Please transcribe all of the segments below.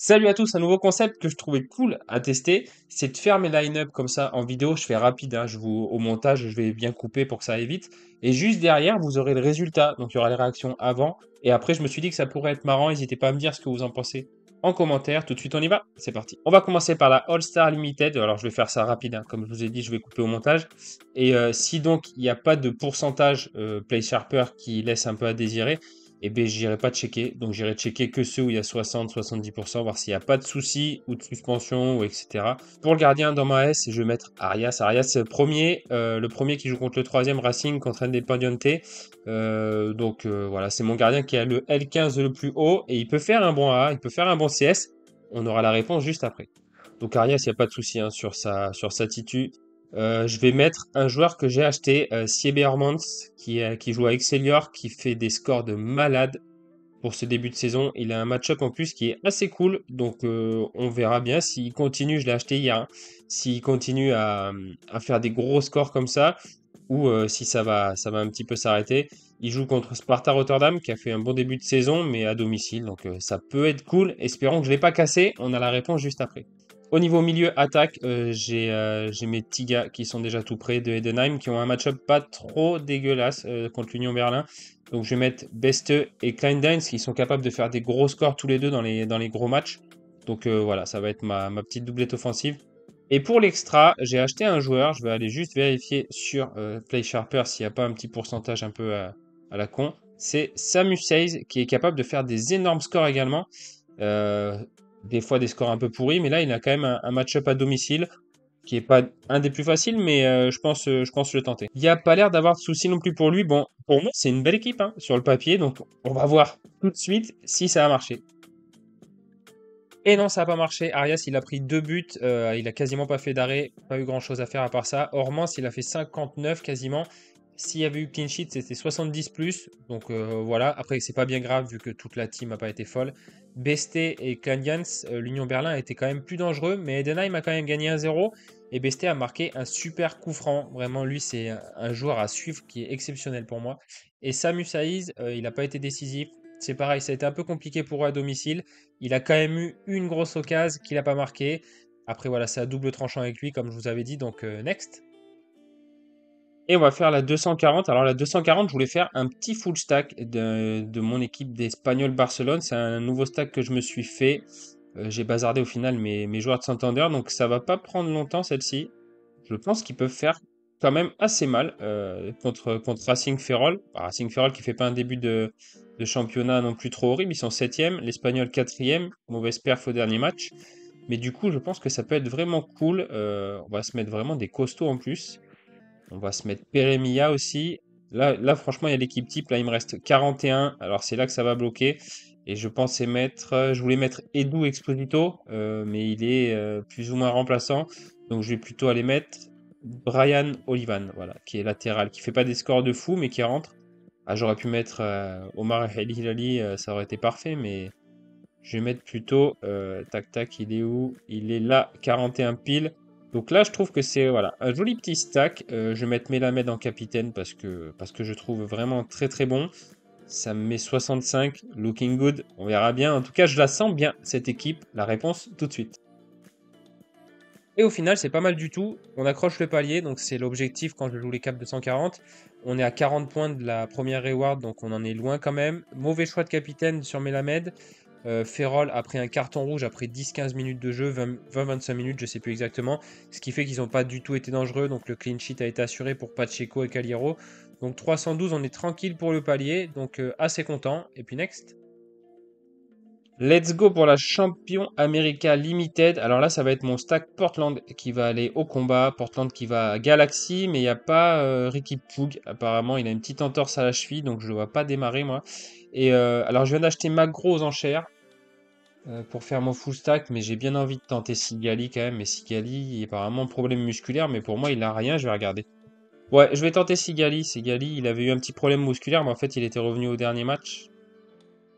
Salut à tous, un nouveau concept que je trouvais cool à tester, c'est de faire mes line-up comme ça en vidéo. Je fais rapide, hein, au montage, je vais bien couper pour que ça aille vite. Et juste derrière, vous aurez le résultat. Donc il y aura les réactions avant et après. Je me suis dit que ça pourrait être marrant. N'hésitez pas à me dire ce que vous en pensez en commentaire. Tout de suite, on y va. C'est parti. On va commencer par la All-Star Limited. Alors je vais faire ça rapide, hein. Comme je vous ai dit, je vais couper au montage. Et si donc il n'y a pas de pourcentage Play Sharper qui laisse un peu à désirer, et bien j'irai pas checker. Donc j'irai checker que ceux où il y a 60-70%, voir s'il n'y a pas de soucis ou de suspension ou etc. Pour le gardien dans ma S, je vais mettre Arias. Arias, c'est le premier qui joue contre le troisième Racing contre Independiente. Voilà, c'est mon gardien qui a le L15 le plus haut et il peut faire un bon A, il peut faire un bon CS. On aura la réponse juste après. Donc Arias, il n'y a pas de souci, hein, sur sa titu. Je vais mettre un joueur que j'ai acheté, Siebe Hermans, qui joue à Excelsior, qui fait des scores de malade pour ce début de saison. Il a un match-up en plus qui est assez cool, donc on verra bien s'il continue. Je l'ai acheté hier, hein, s'il continue à faire des gros scores comme ça, ou si ça va un petit peu s'arrêter. Il joue contre Sparta Rotterdam, qui a fait un bon début de saison, mais à domicile, donc ça peut être cool. Espérons que je ne l'ai pas cassé. On a la réponse juste après. Au niveau milieu attaque, j'ai mes petits gars qui sont déjà tout près de Edenheim, qui ont un match-up pas trop dégueulasse contre l'Union Berlin. Donc je vais mettre Beste et Kleindines qui sont capables de faire des gros scores tous les deux dans les gros matchs. Donc voilà, ça va être ma petite doublette offensive. Et pour l'extra, j'ai acheté un joueur. Je vais aller juste vérifier sur Play Sharper s'il n'y a pas un petit pourcentage un peu à la con. C'est Samu Seize qui est capable de faire des énormes scores également. Euh, des fois des scores un peu pourris, mais là il a quand même un match-up à domicile qui est pas un des plus faciles, mais je pense le tenter. Il n'y a pas l'air d'avoir de soucis non plus pour lui. Bon, pour moi c'est une belle équipe, hein, sur le papier, donc on va voir tout de suite si ça a marché. Et non, ça n'a pas marché. Arias, il a pris 2 buts. Il a quasiment pas fait d'arrêt. Pas eu grand-chose à faire à part ça. Ormans, il a fait 59 quasiment. S'il y avait eu clean sheet, c'était 70 plus. Donc voilà. Après, c'est pas bien grave vu que toute la team n'a pas été folle. Beste et Klangans, l'Union Berlin a été quand même plus dangereux. Mais Edenheim a quand même gagné 1-0. Et Beste a marqué un super coup franc. Vraiment, lui, c'est un joueur à suivre qui est exceptionnel pour moi. Et Samu Saiz, il n'a pas été décisif. C'est pareil, ça a été un peu compliqué pour eux à domicile. Il a quand même eu une grosse occasion qu'il n'a pas marqué. Après, voilà, c'est à double tranchant avec lui, comme je vous avais dit. Donc, next. Et on va faire la 240. Alors, la 240, je voulais faire un petit full stack de mon équipe d'Espagnol Barcelone. C'est un nouveau stack que je me suis fait. J'ai bazardé au final mes joueurs de Santander. Donc, ça va pas prendre longtemps, celle-ci. Je pense qu'ils peuvent faire quand même assez mal contre Racing Ferrol. Racing Ferrol qui fait pas un début de championnat non plus trop horrible. Ils sont 7e, l'Espagnol 4e. Mauvaise perf au dernier match. Mais du coup, je pense que ça peut être vraiment cool. On va se mettre vraiment des costauds en plus. On va se mettre Peremilla aussi. Là, franchement, il y a l'équipe type. Là, il me reste 41. Alors, c'est là que ça va bloquer. Et je pensais mettre. Je voulais mettre Edu Exposito, mais il est plus ou moins remplaçant. Donc, je vais plutôt aller mettre Brian Olivan, voilà, qui est latéral, qui fait pas des scores de fou, mais qui rentre. Ah, j'aurais pu mettre Omar El Hilali, ça aurait été parfait, mais je vais mettre plutôt. Tac, tac, il est où? Il est là, 41 piles. Donc là, je trouve que c'est voilà, un joli petit stack. Je vais mettre Melamed en capitaine parce que je trouve vraiment très très bon. Ça me met 65, looking good. On verra bien. En tout cas, je la sens bien, cette équipe. La réponse tout de suite. Et au final, c'est pas mal du tout. On accroche le palier, donc c'est l'objectif quand je joue les caps de 140. On est à 40 points de la première reward, donc on en est loin quand même. Mauvais choix de capitaine sur Melamed. Ferrol a pris un carton rouge après 10-15 minutes de jeu, 20-25 minutes, je sais plus exactement. Ce qui fait qu'ils n'ont pas du tout été dangereux, donc le clean sheet a été assuré pour Pacheco et Caliero. Donc 312, on est tranquille pour le palier, donc assez content. Et puis next. Let's go pour la Champion America Limited. Alors là, ça va être mon stack Portland qui va aller au combat. Portland qui va à Galaxy, mais il n'y a pas Ricky Poog. Apparemment, il a une petite entorse à la cheville, donc je ne le vois pas démarrer, moi. Et alors, je viens d'acheter Magro aux enchères pour faire mon full stack, mais j'ai bien envie de tenter Sigali quand même. Mais Sigali, il a apparemment problème musculaire, mais pour moi, il a rien. Je vais regarder. Ouais, je vais tenter Sigali. Sigali, il avait eu un petit problème musculaire, mais en fait, il était revenu au dernier match.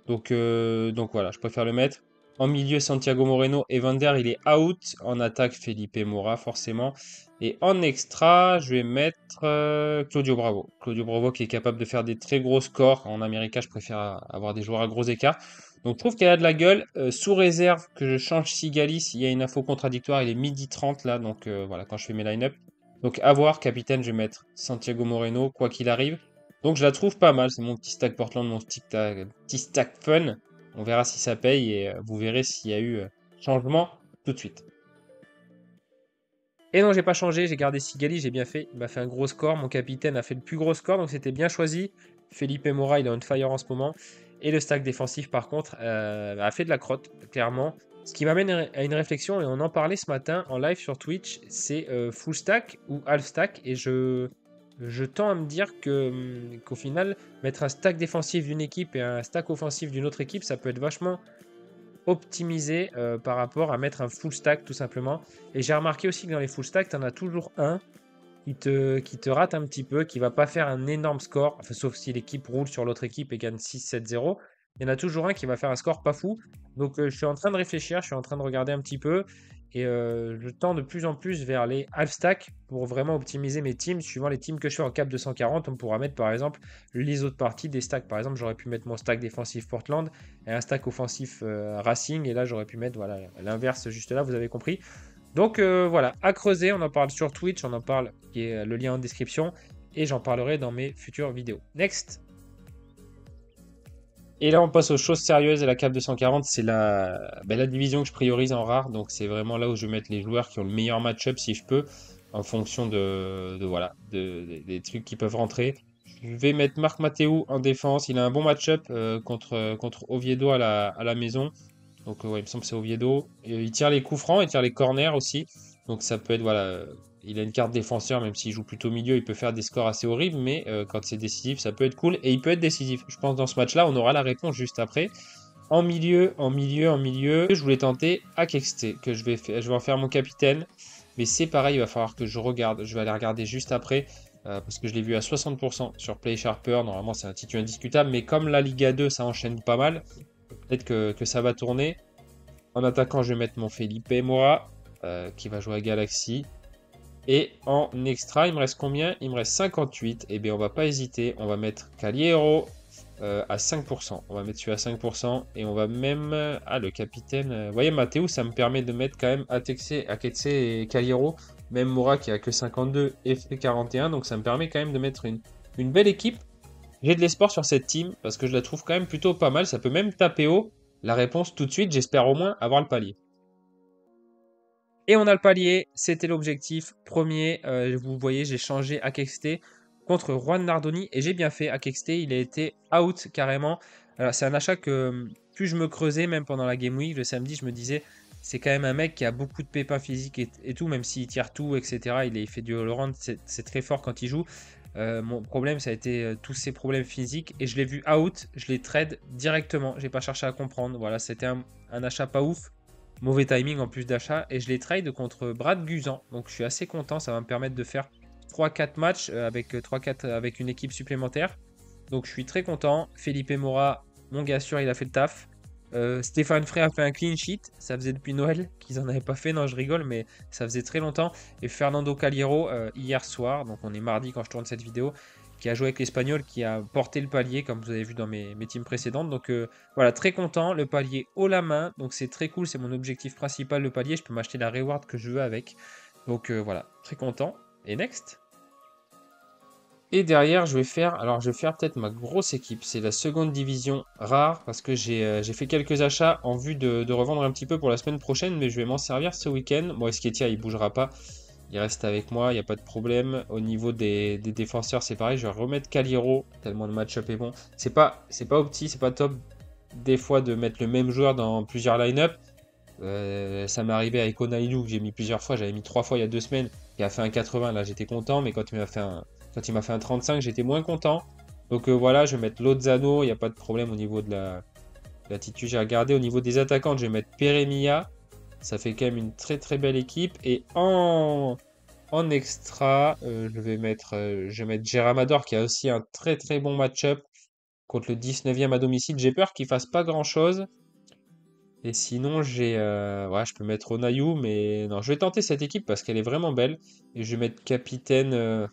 Donc voilà, je préfère le mettre. En milieu, Santiago Moreno. Evander, il est out. En attaque, Felipe Mora, forcément. Et en extra, je vais mettre Claudio Bravo. Claudio Bravo qui est capable de faire des très gros scores. En América, je préfère avoir des joueurs à gros écarts. Donc je trouve qu'elle a de la gueule, sous réserve que je change Sigali s'il y a une info contradictoire, il est 12h30 là, donc voilà, quand je fais mes line-up. Donc à voir, capitaine, je vais mettre Santiago Moreno, quoi qu'il arrive. Donc je la trouve pas mal, c'est mon petit stack Portland, mon petit stack fun. On verra si ça paye et vous verrez s'il y a eu changement tout de suite. Et non, j'ai pas changé, j'ai gardé Sigali, j'ai bien fait. Il m'a fait un gros score. Mon capitaine a fait le plus gros score, donc c'était bien choisi. Felipe Mora, il est on fire en ce moment. Et le stack défensif, par contre, a fait de la crotte, clairement. Ce qui m'amène à une réflexion, et on en parlait ce matin en live sur Twitch, c'est full stack ou half stack. Et je tends à me dire qu'au final, mettre un stack défensif d'une équipe et un stack offensif d'une autre équipe, ça peut être vachement optimisé par rapport à mettre un full stack tout simplement. Et j'ai remarqué aussi que dans les full stack, tu en as toujours un qui te rate un petit peu, qui va pas faire un énorme score, enfin, sauf si l'équipe roule sur l'autre équipe et gagne 6-7-0. Il y en a toujours un qui va faire un score pas fou. Donc je suis en train de réfléchir, je suis en train de regarder un petit peu. Et je tends de plus en plus vers les half stack pour vraiment optimiser mes teams. Suivant les teams que je fais en cap 240, on pourra mettre par exemple les autres parties des stacks. Par exemple, j'aurais pu mettre mon stack défensif Portland et un stack offensif Racing. Et là, j'aurais pu mettre voilà, l'inverse juste là, vous avez compris. Donc voilà, à creuser, on en parle sur Twitch, on en parle, qui est le lien en description, et j'en parlerai dans mes futures vidéos. Next. Et là, on passe aux choses sérieuses, et la CAP 240, c'est la division que je priorise en rare, donc c'est vraiment là où je vais mettre les joueurs qui ont le meilleur match-up, si je peux, en fonction voilà, des trucs qui peuvent rentrer. Je vais mettre Marc Mathéou en défense, il a un bon match-up contre Oviedo à la maison. Donc, ouais, il me semble que c'est Oviedo. Et, il tire les coups francs, il tire les corners aussi. Donc, ça peut être, voilà, il a une carte défenseur, même s'il joue plutôt milieu, il peut faire des scores assez horribles, mais quand c'est décisif, ça peut être cool. Et il peut être décisif. Je pense dans ce match-là, on aura la réponse juste après. En milieu, je voulais tenter Akexte, que je vais en faire mon capitaine. Mais c'est pareil, il va falloir que je regarde. Je vais aller regarder juste après. Parce que je l'ai vu à 60% sur Play Sharper. Normalement, c'est un titre indiscutable. Mais comme la Liga 2, ça enchaîne pas mal. Peut-être que ça va tourner. En attaquant, je vais mettre mon Felipe Mora, qui va jouer à Galaxy. Et en extra, il me reste combien? Il me reste 58. Et bien, on va pas hésiter. On va mettre Caliero à 5%. On va mettre celui à 5%. Et on va même... le capitaine... vous voyez, Mathéo, ça me permet de mettre quand même Aketse et Caliero. Même Mora qui a que 52 et fait 41. Donc ça me permet quand même de mettre une belle équipe. J'ai de l'espoir sur cette team parce que je la trouve quand même plutôt pas mal. Ça peut même taper haut. La réponse tout de suite, j'espère au moins avoir le palier. Et on a le palier, c'était l'objectif premier. Vous voyez, j'ai changé Akexte contre Juan Nardoni et j'ai bien fait. Akexte, il a été out carrément. Alors, c'est un achat que plus je me creusais, même pendant la Game Week, le samedi, je me disais, c'est quand même un mec qui a beaucoup de pépins physiques et tout, même s'il tire tout, etc. Il fait du all-around, c'est très fort quand il joue. Mon problème, ça a été tous ces problèmes physiques et je l'ai vu out, je l'ai trade directement. J'ai pas cherché à comprendre. Voilà, c'était un achat pas ouf. Mauvais timing en plus d'achat. Et je les trade contre Brad Guzan. Donc je suis assez content. Ça va me permettre de faire 3-4 matchs avec 3-4 avec une équipe supplémentaire. Donc je suis très content. Felipe Mora, mon gars sûr, il a fait le taf. Stéphane Frey a fait un clean sheet. Ça faisait depuis Noël qu'ils en avaient pas fait. Non, je rigole, mais ça faisait très longtemps. Et Fernando Caliero hier soir. Donc on est mardi quand je tourne cette vidéo, qui a joué avec l'Espagnol, qui a porté le palier, comme vous avez vu dans mes teams précédentes. Donc voilà, très content, le palier haut la main, donc c'est très cool, c'est mon objectif principal, le palier, je peux m'acheter la reward que je veux avec. Donc voilà, très content. Et next. Et derrière, je vais faire peut-être ma grosse équipe, c'est la seconde division rare, parce que j'ai fait quelques achats en vue de revendre un petit peu pour la semaine prochaine, mais je vais m'en servir ce week-end. Bon, Esketia, il bougera pas. Il reste avec moi, il n'y a pas de problème. Au niveau des défenseurs, c'est pareil. Je vais remettre Caliero, tellement le match-up est bon. C'est pas opti, c'est pas top des fois de mettre le même joueur dans plusieurs line-up. Ça m'est arrivé avec Onailou que j'ai mis plusieurs fois. J'avais mis 3 fois il y a 2 semaines. Il a fait un 80, là j'étais content. Mais quand il m'a fait un 35, j'étais moins content. Donc voilà, je vais mettre Lozano, il n'y a pas de problème au niveau de l'attitude. J'ai regardé au niveau des attaquants, je vais mettre Peremia. Ça fait quand même une très très belle équipe. Et en extra, je vais mettre Geramador qui a aussi un très très bon match-up contre le 19e à domicile. J'ai peur qu'il fasse pas grand-chose. Et sinon, ouais, je peux mettre Onayu, mais non, je vais tenter cette équipe parce qu'elle est vraiment belle. Et je vais mettre capitaine.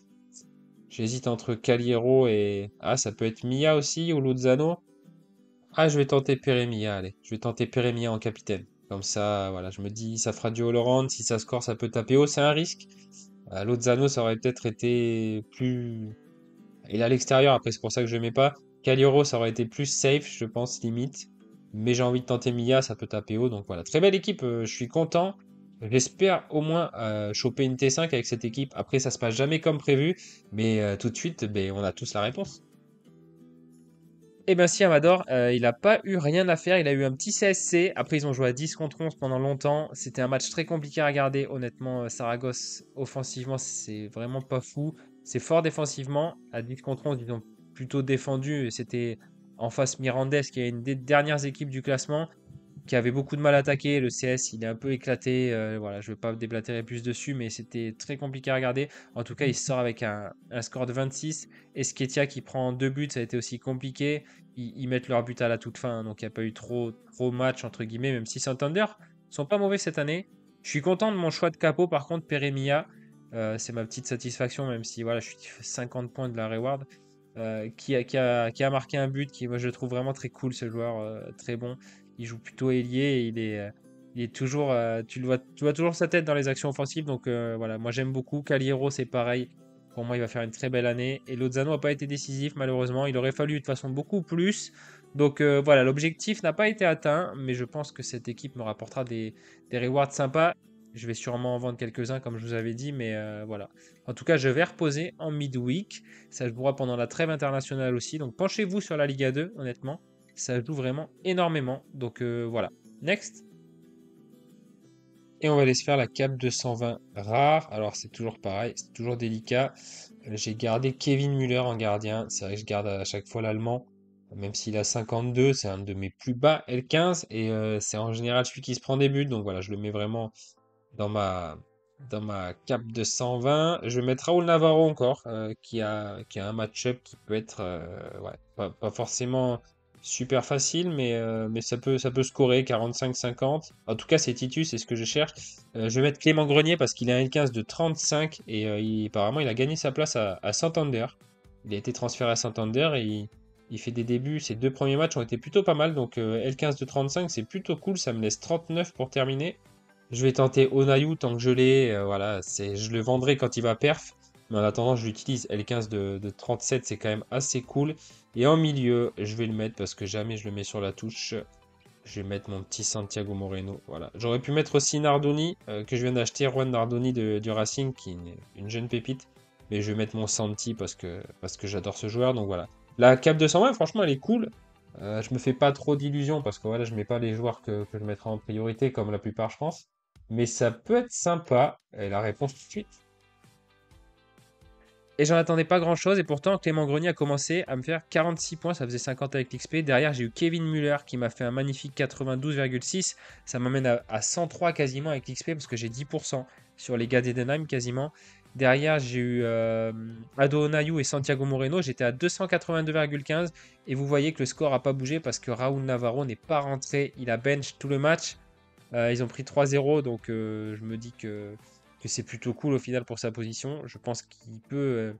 J'hésite entre Caliero et... Ah, ça peut être Mia aussi ou Lozano. Ah, je vais tenter Pérémia, allez. Je vais tenter Pérémia en capitaine. Comme ça, voilà, je me dis, ça fera du all-around. Si ça score, ça peut taper haut. C'est un risque. Lozano, ça aurait peut-être été plus. Il est à l'extérieur, après, c'est pour ça que je ne mets pas. Caliero, ça aurait été plus safe, je pense, limite. Mais j'ai envie de tenter Mia, ça peut taper haut. Donc voilà, très belle équipe. Je suis content. J'espère au moins choper une T5 avec cette équipe. Après, ça se passe jamais comme prévu. Mais tout de suite, ben, on a tous la réponse. Eh ben si, Amador, il n'a pas eu rien à faire, il a eu un petit CSC. Après, ils ont joué à 10 contre 11 pendant longtemps. C'était un match très compliqué à regarder. Honnêtement, Saragosse, offensivement, c'est vraiment pas fou. C'est fort défensivement. À 10 contre 11, ils ont plutôt défendu. C'était en face Mirandes, qui est une des dernières équipes du classement qui avait beaucoup de mal à attaquer. Le CS, il est un peu éclaté. Voilà, je ne vais pas déblatérer plus dessus, mais c'était très compliqué à regarder. En tout cas, il sort avec un score de 26. Esketia qui prend deux buts, ça a été aussi compliqué. Ils mettent leur but à la toute fin, hein, donc il n'y a pas eu trop match, entre guillemets, même si Santander sont pas mauvais cette année. Je suis content de mon choix de capot, par contre, Peremia. C'est ma petite satisfaction, même si voilà, je suis 50 points de la reward. Qui a marqué un but qui, moi, je le trouve vraiment très cool, ce joueur, très bon. Il joue plutôt ailier et il est toujours, tu vois toujours sa tête dans les actions offensives. Donc voilà, moi j'aime beaucoup. Caliero, c'est pareil. Pour moi, il va faire une très belle année. Et Lozano n'a pas été décisif, malheureusement. Il aurait fallu de toute façon beaucoup plus. Donc voilà, l'objectif n'a pas été atteint, mais je pense que cette équipe me rapportera des rewards sympas. Je vais sûrement en vendre quelques-uns, comme je vous avais dit, mais voilà. En tout cas, je vais reposer en midweek. Ça jouera pendant la trêve internationale aussi. Donc penchez-vous sur la Liga 2, honnêtement. Ça joue vraiment énormément. Donc voilà. Next. Et on va aller se faire la cape 220 rare. Alors c'est toujours pareil, c'est toujours délicat. J'ai gardé Kevin Müller en gardien. C'est vrai que je garde à chaque fois l'allemand. Même s'il a 52, c'est un de mes plus bas L15. Et c'est en général celui qui se prend des buts. Donc voilà, je le mets vraiment dans ma cape de 120. Je vais mettre Raoul Navarro encore, qui a un match-up qui peut être ouais, pas forcément super facile, mais ça peut scorer 45-50. En tout cas, c'est Titus, c'est ce que je cherche. Je vais mettre Clément Grenier parce qu'il a un L15 de 35 et apparemment il a gagné sa place à Santander. Il a été transféré à Santander et il fait des débuts. Ses deux premiers matchs ont été plutôt pas mal, donc L15 de 35, c'est plutôt cool. Ça me laisse 39 pour terminer. Je vais tenter Onayu tant que je l'ai. Voilà, je le vendrai quand il va perf. Mais en attendant, je l'utilise. L15 de 37, c'est quand même assez cool. Et en milieu, je vais le mettre parce que jamais je le mets sur la touche. Je vais mettre mon petit Santiago Moreno. Voilà. J'aurais pu mettre aussi Nardoni, que je viens d'acheter. Juan Nardoni du Racing, qui est une jeune pépite. Mais je vais mettre mon Santi parce que j'adore ce joueur. Donc voilà. La cape 220, franchement, elle est cool. Je me fais pas trop d'illusions parce que voilà, je mets pas les joueurs que je mettrai en priorité comme la plupart, je pense. Mais ça peut être sympa. Et la réponse tout de suite. Et j'en attendais pas grand-chose. Et pourtant, Clément Grenier a commencé à me faire 46 points. Ça faisait 50 avec l'XP. Derrière, j'ai eu Kevin Muller qui m'a fait un magnifique 92,6. Ça m'amène à 103 quasiment avec l'XP parce que j'ai 10% sur les gars d'Edenheim quasiment. Derrière, j'ai eu Ado Onayu et Santiago Moreno. J'étais à 282,15. Et vous voyez que le score n'a pas bougé parce que Raúl Navarro n'est pas rentré. Il a bench tout le match. Ils ont pris 3-0, donc je me dis que c'est plutôt cool au final pour sa position. Je pense qu'il peut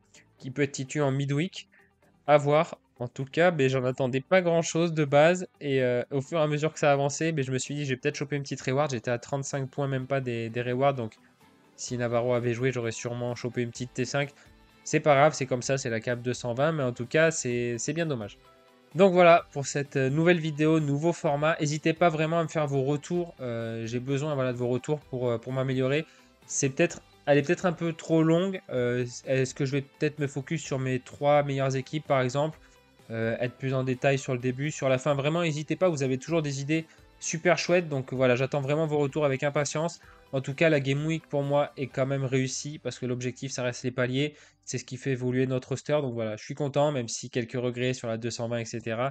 être titulaire en midweek. À voir. En tout cas, ben, j'en attendais pas grand-chose de base. Et au fur et à mesure que ça avançait, ben, je me suis dit, je vais peut-être choper une petite reward. J'étais à 35 points, même pas des rewards. Donc si Navarro avait joué, j'aurais sûrement chopé une petite T5. C'est pas grave, c'est comme ça, c'est la cape 220. Mais en tout cas, c'est bien dommage. Donc voilà pour cette nouvelle vidéo, nouveau format. N'hésitez pas vraiment à me faire vos retours. J'ai besoin voilà, de vos retours pour m'améliorer. Elle est peut-être un peu trop longue. Est-ce que je vais peut-être me focus sur mes trois meilleures équipes par exemple, être plus en détail sur le début, sur la fin. Vraiment, n'hésitez pas, vous avez toujours des idées super chouettes. Donc voilà, j'attends vraiment vos retours avec impatience. En tout cas, la Game Week pour moi est quand même réussie parce que l'objectif, ça reste les paliers. C'est ce qui fait évoluer notre roster. Donc voilà, je suis content, même si quelques regrets sur la 220, etc.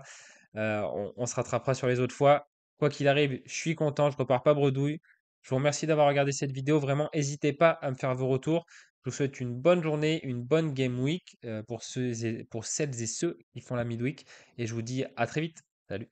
On se rattrapera sur les autres fois. Quoi qu'il arrive, je suis content, je repars pas bredouille. Je vous remercie d'avoir regardé cette vidéo. Vraiment, n'hésitez pas à me faire vos retours. Je vous souhaite une bonne journée, une bonne game week pour celles et ceux qui font la midweek. Et je vous dis à très vite. Salut.